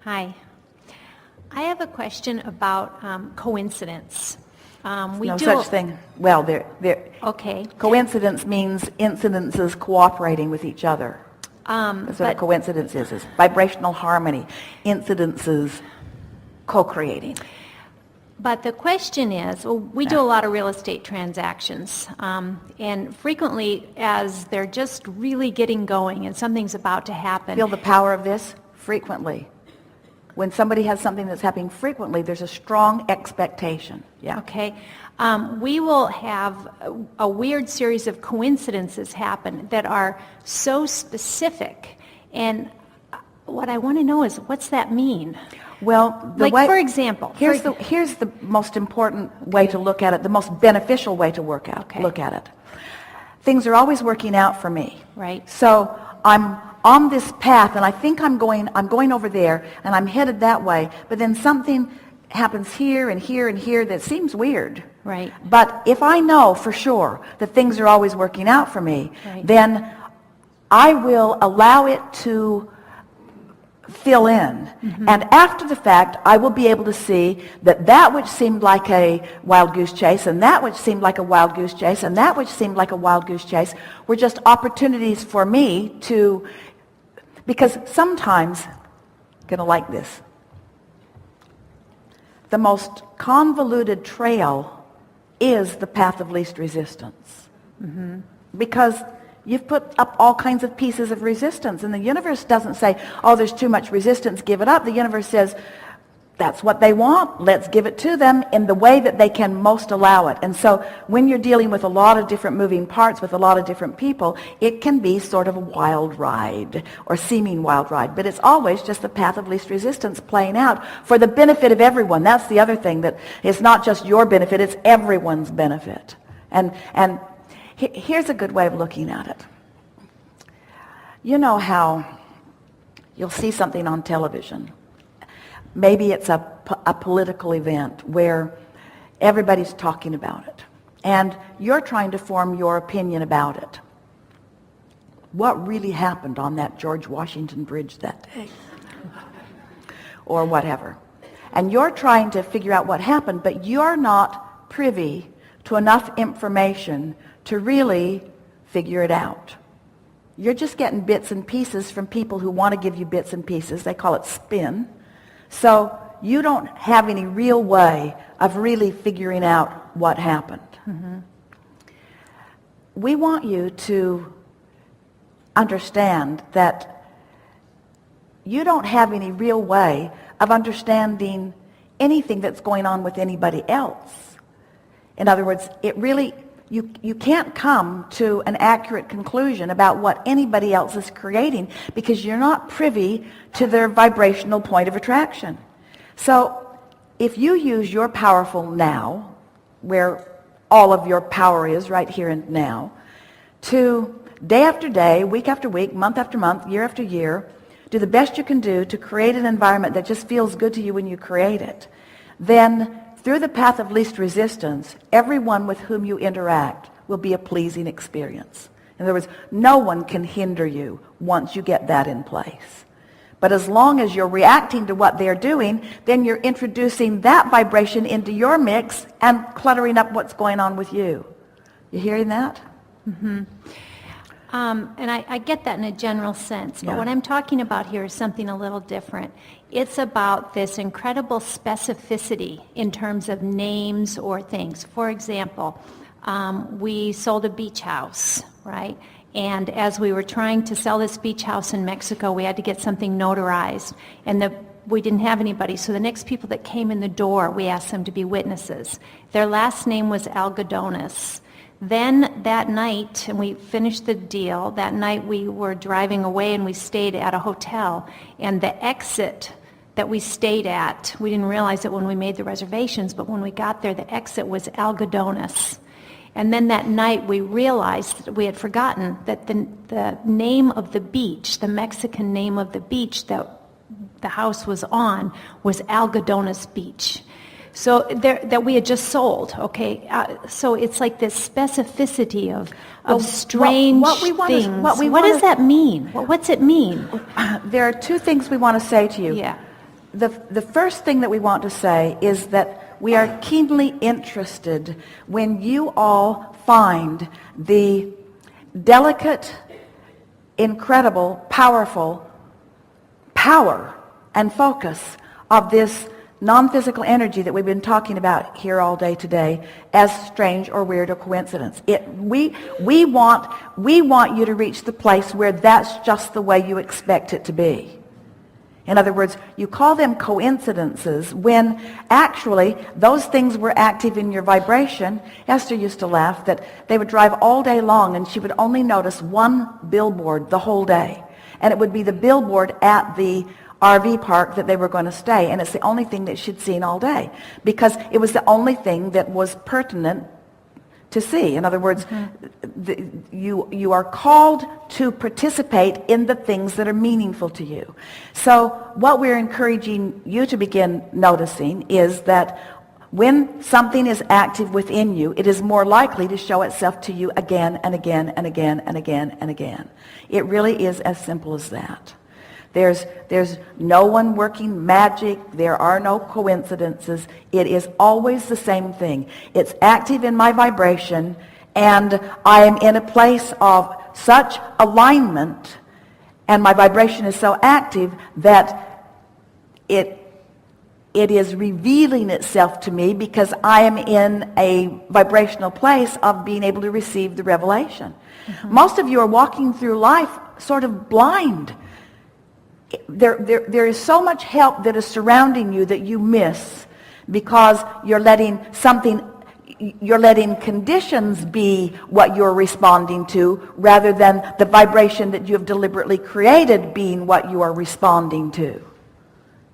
Hi. I have a question about coincidence. No such thing. Well, Okay. coincidence means incidences cooperating with each other. That's what a coincidence is vibrational harmony, incidences co-creating. But the question is, well, we do a lot of real estate transactions, and frequently as they're just really getting going and something's about to happen. Feel the power of this? Frequently. When somebody has something that's happening frequently, there's a strong expectation. Yeah. Okay. We will have a weird series of coincidences happen that are so specific. And what I want to know is, what's that mean? Well, for example. Here's the most important way to look at it, the most beneficial way to look at it. Things are always working out for me. Right. So I'm on this path, and I think I'm going over there, and I'm headed that way, but then something happens here and here and here that seems weird. Right. But if I know for sure that things are always working out for me, right, then I will allow it to fill in. Mm-hmm. And after the fact, I will be able to see that which seemed like a wild goose chase, and that which seemed like a wild goose chase, and that which seemed like a wild goose chase were just opportunities for me to, because sometimes, gonna like this, the most convoluted trail is the path of least resistance. Mm-hmm. Because you've put up all kinds of pieces of resistance, and the universe doesn't say, oh, there's too much resistance, give it up. The universe says, that's what they want, let's give it to them in the way that they can most allow it. And so when you're dealing with a lot of different moving parts with a lot of different people, it can be sort of a wild ride or seeming wild ride, but it's always just the path of least resistance playing out for the benefit of everyone. That's the other thing, that it's not just your benefit, it's everyone's benefit. And here's a good way of looking at it. You know how you'll see something on television. Maybe it's a political event where everybody's talking about it, and you're trying to form your opinion about it. What really happened on that George Washington Bridge that day? Or whatever. And you're trying to figure out what happened, but you're not privy to enough information to really figure it out. You're just getting bits and pieces from people who want to give you bits and pieces. They call it spin. So you don't have any real way of really figuring out what happened. Mm-hmm. We want you to understand that you don't have any real way of understanding anything that's going on with anybody else. In other words, you can't come to an accurate conclusion about what anybody else is creating because you're not privy to their vibrational point of attraction. So if you use your powerful now, where all of your power is right here and now, to day after day, week after week, month after month, year after year, do the best you can do to create an environment that just feels good to you when you create it, then through the path of least resistance, everyone with whom you interact will be a pleasing experience. In other words, no one can hinder you once you get that in place. But as long as you're reacting to what they're doing, then you're introducing that vibration into your mix and cluttering up what's going on with you. You hearing that? Mm-hmm. And I get that in a general sense, but what I'm talking about here is something a little different. It's about this incredible specificity in terms of names or things. For example, we sold a beach house, right? And as we were trying to sell this beach house in Mexico, we had to get something notarized. And we didn't have anybody, so the next people that came in the door, we asked them to be witnesses. Their last name was Algodones. Then that night, and we finished the deal, that night we were driving away and we stayed at a hotel. And the exit that we stayed at, we didn't realize it when we made the reservations, but when we got there, the exit was Algodones. And then that night we realized that we had forgotten that the name of the beach, the Mexican name of the beach that the house was on, was Algodones Beach. So that we had just sold, okay? So it's like this specificity of strange things. What does that mean? What's it mean? There are two things we want to say to you. Yeah. the first thing that we want to say is that we are keenly interested when you all find the delicate, incredible, powerful power and focus of this non-physical energy that we've been talking about here all day today as strange or weird or coincidence. We want you to reach the place where that's just the way you expect it to be. In other words, you call them coincidences when actually those things were active in your vibration. Esther used to laugh that they would drive all day long and she would only notice one billboard the whole day. And it would be the billboard at the RV park that they were going to stay. And it's the only thing that she'd seen all day because it was the only thing that was pertinent to see. In other words, you are called to participate in the things that are meaningful to you. So what we're encouraging you to begin noticing is that when something is active within you, it is more likely to show itself to you again and again and again and again and again. It really is as simple as that. There's no one working magic. There are no coincidences. It is always the same thing. It's active in my vibration, and I am in a place of such alignment, and my vibration is so active that it is revealing itself to me because I am in a vibrational place of being able to receive the revelation. Most of you are walking through life sort of blind. There is so much help that is surrounding you that you miss because you're letting conditions be what you're responding to rather than the vibration that you have deliberately created being what you are responding to.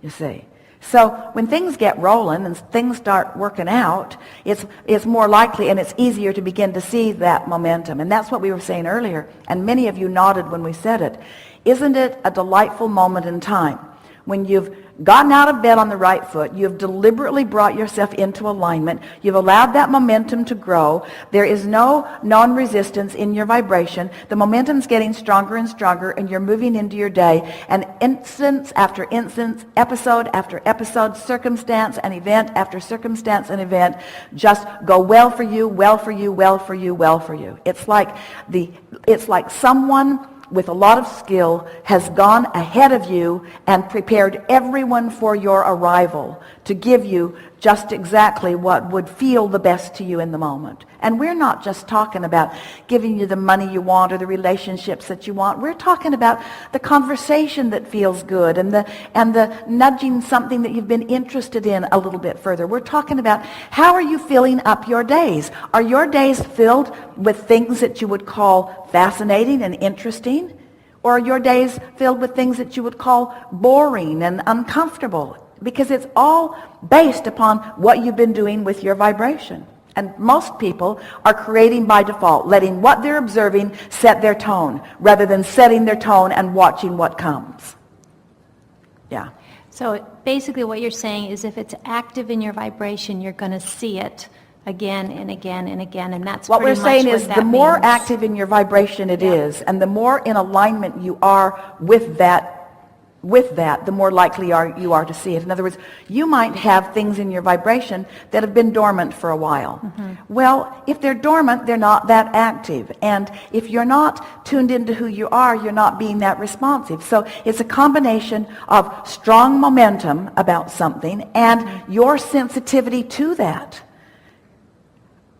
You see? So when things get rolling and things start working out, it's more likely and it's easier to begin to see that momentum. And that's what we were saying earlier. And many of you nodded when we said it. Isn't it a delightful moment in time when you've gotten out of bed on the right foot, you've deliberately brought yourself into alignment, you've allowed that momentum to grow, there is no non-resistance in your vibration, the momentum's getting stronger and stronger, and you're moving into your day, and instance after instance, episode after episode, circumstance and event after circumstance and event just go well for you, well for you, well for you, well for you. It's like someone with a lot of skill has gone ahead of you and prepared everyone for your arrival to give you just exactly what would feel the best to you in the moment. And we're not just talking about giving you the money you want or the relationships that you want. We're talking about the conversation that feels good and the nudging something that you've been interested in a little bit further. We're talking about how are you filling up your days? Are your days filled with things that you would call fascinating and interesting? Or are your days filled with things that you would call boring and uncomfortable? Because it's all based upon what you've been doing with your vibration. And most people are creating by default, letting what they're observing set their tone, rather than setting their tone and watching what comes. Yeah. So basically what you're saying is if it's active in your vibration, you're going to see it again and again and again, and that's what we're saying what is that the more means. active in your vibration it is, and the more in alignment you are with that, the more likely you are to see it. In other words, you might have things in your vibration that have been dormant for a while. Well, if they're dormant, they're not that active. And if you're not tuned into who you are, you're not being that responsive. So it's a combination of strong momentum about something and your sensitivity to that.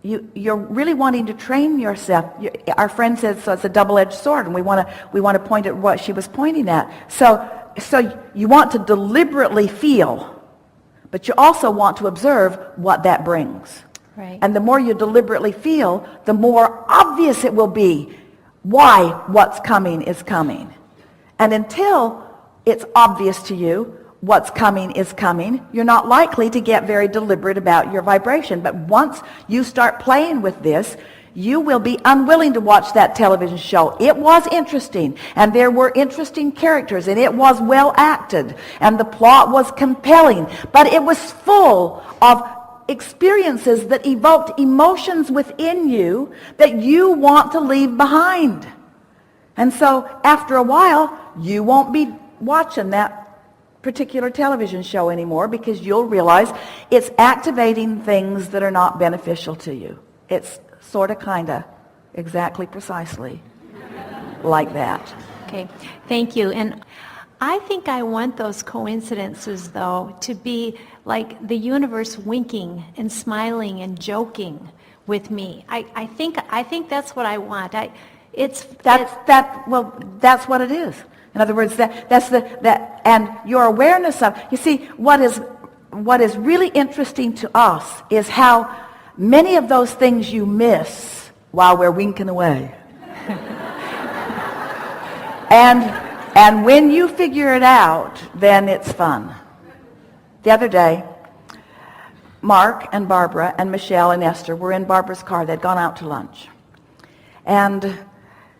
You're really wanting to train yourself. Our friend said, so it's a double-edged sword, and we want to point at what she was pointing at. So you want to deliberately feel, but you also want to observe what that brings. Right. And the more you deliberately feel, the more obvious it will be why what's coming is coming. And until it's obvious to you what's coming is coming, you're not likely to get very deliberate about your vibration. But once you start playing with this, you will be unwilling to watch that television show. It was interesting, and there were interesting characters, and it was well acted, and the plot was compelling, but it was full of experiences that evoked emotions within you that you want to leave behind. And so after a while, you won't be watching that particular television show anymore because you'll realize it's activating things that are not beneficial to you. It's sort of, kind of, exactly, precisely like that. Okay, thank you. And I think I want those coincidences, though, to be like the universe winking and smiling and joking with me. I think that's what I want. That's what it is. In other words, and your awareness of, you see, what is really interesting to us is how many of those things you miss while we're winking away. And when you figure it out, then it's fun. The other day, Mark and Barbara and Michelle and Esther were in Barbara's car. They'd gone out to lunch. And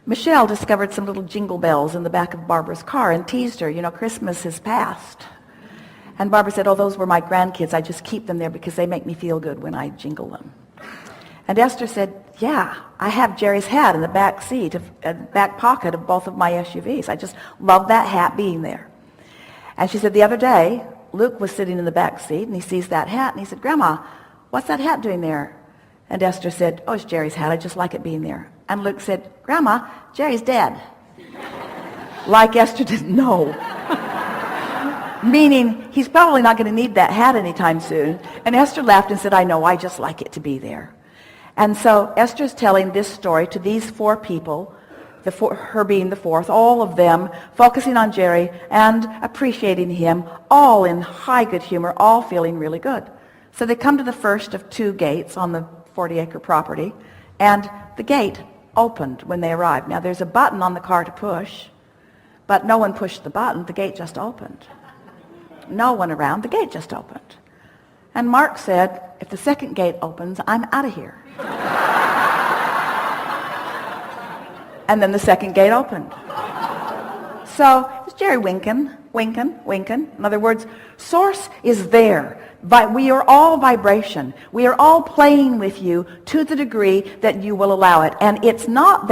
Michelle discovered some little jingle bells in the back of Barbara's car and teased her, Christmas has passed. And Barbara said, oh, those were my grandkids. I just keep them there because they make me feel good when I jingle them. And Esther said, yeah, I have Jerry's hat in the back seat, back pocket of both of my SUVs. I just love that hat being there. And she said, the other day, Luke was sitting in the back seat, and he sees that hat, and he said, Grandma, what's that hat doing there? And Esther said, oh, it's Jerry's hat. I just like it being there. And Luke said, Grandma, Jerry's dead. Like Esther didn't know. Meaning, he's probably not going to need that hat anytime soon. And Esther laughed and said, I know, I just like it to be there. And so Esther's telling this story to these four people, her being the fourth, all of them focusing on Jerry and appreciating him, all in high good humor, all feeling really good. So they come to the first of two gates on the 40-acre property, and the gate opened when they arrived. Now there's a button on the car to push, but no one pushed the button. The gate just opened. No one around. The gate just opened. And Mark said, if the second gate opens, I'm out of here. And then the second gate opened. So it's Jerry winking. In other words, Source is there. But we are all vibration. We are all playing with you to the degree that you will allow it. And it's not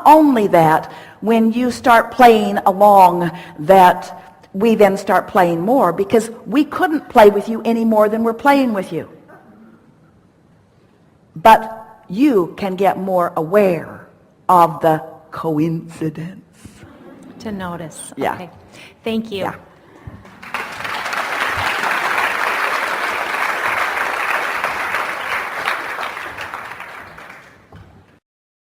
only that when you start playing along that we then start playing more, because we couldn't play with you any more than we're playing with you. But you can get more aware of the coincidence. To notice. Yeah. Okay. Thank you. Yeah.